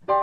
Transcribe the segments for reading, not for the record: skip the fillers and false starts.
I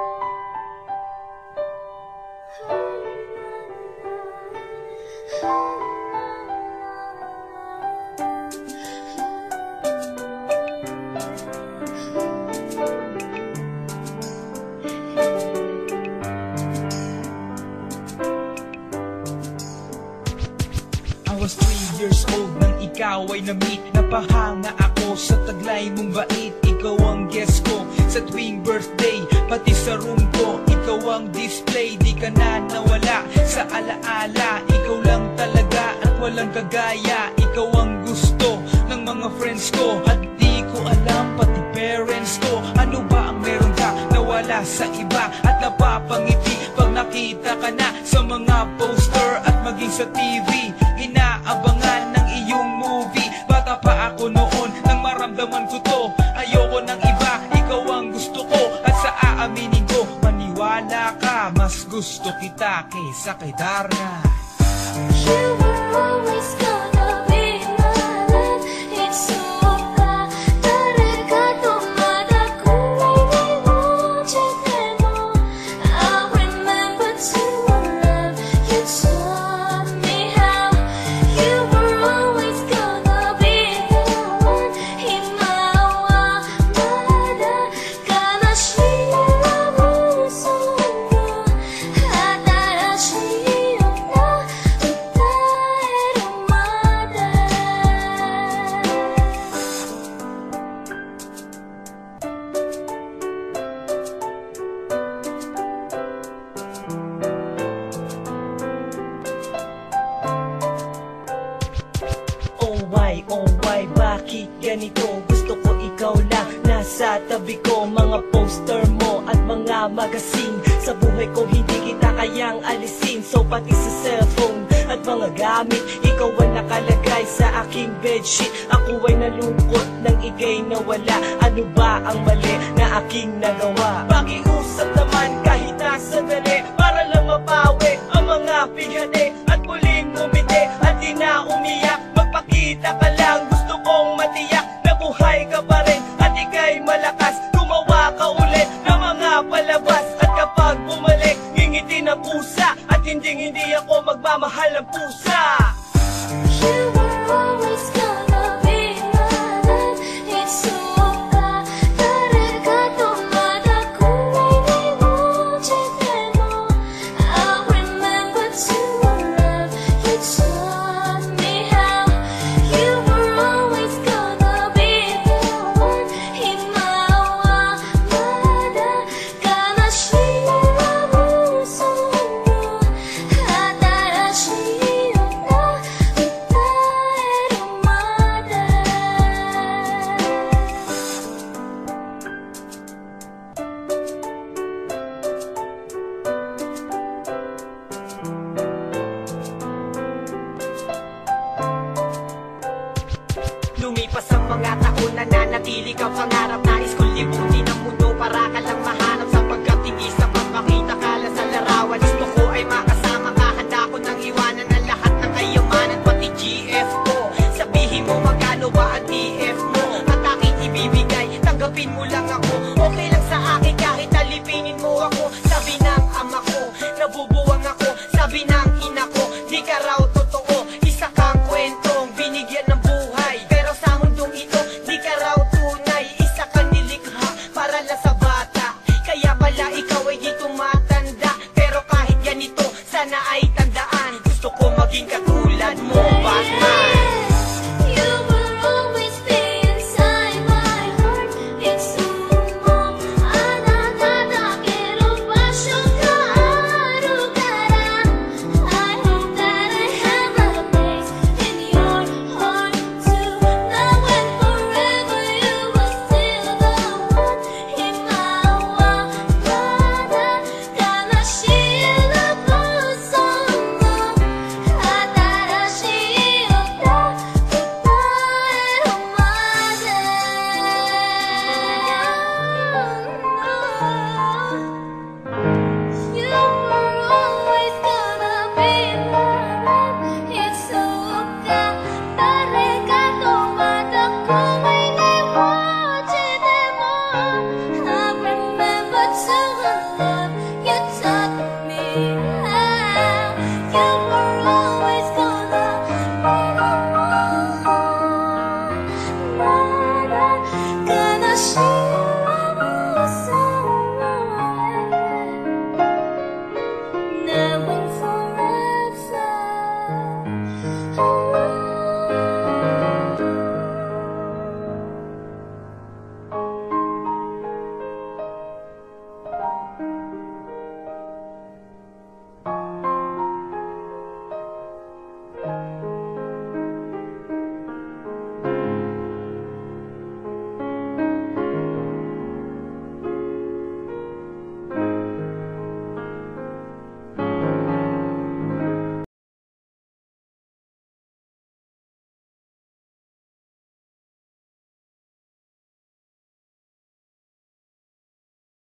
was 3 years old nang ikaw ay na-meet. Napahanga ako sa taglay mong bait. Ikaw ang guest ko sa tuwing birthday, pati sa room ko. Ikaw ang display, di ka na nawala sa alaala. Ikaw lang talaga at walang kagaya. Ikaw ang gusto ng mga friends ko, at di ko alam pati parents ko. Ano ba ang meron ka nawala sa iba at napapangiti pag nakita ka na sa mga poster at maging sa TV? Inaabangan ng iyong movie. Bata pa ako noon nang maramdaman ko to. Ayoko ng iba, ikaw ang gusto ko. At sa aaminin ko, maniwala ka, mas gusto kita kaysa kay Darna. You were always gonna be my love. It's so bad. 다르가 또마다 꿈이 이루어질 때도 I remember to love you taught me how. You were always gonna be the one. 희망마다 가나시라고 소리로 하다라시였나 Oh why, bakit ganito? Gusto ko ikaw lang nasa tabi ko. Mga poster mo at mga magazine sa buhay ko, hindi kita kayang alisin. So pati sa cellphone at mga gamit, ikaw ang nakalagay sa aking bedsheet. Ako ay nalungkot nang ika'y nawala. Ano ba ang mali na aking nagawa? Pakiusap naman kahit nasa dali, para lang mapawi ang mga pighati at muling umiti at di na umiyak. Magpakita ka lang, gusto kong matiyak na buhay ka pa rin at ika'y malakas. Gumawa ka ulit ng mga palabas, at kapag bumalik, ngingiti na pusa. At hindi ako magmamahal ng pusa. You were always gonna be my love. It's so bad. 다르가 또마다 꿈이 이루어질 때도 I remember to love you taught me how. You were always gonna be the one. 희망마다 가나시라고 소리로 하다라시였나 Lumipas ang mga taon, nananatili ka pangarap. Nais kong libutin ang mundo para ka lang mahanap. Sapagkat hindi sapat makita ka lang sa larawan. Gusto ko ay makasama ka, handa ko nang iwanan ang lahat ng kayamanan, pati GF ko. Sabihin mo magkano ba ang TF mo, at aking ibibigay, tanggapin mo lang ako. Okay lang sa akin kahit alipinin mo ako.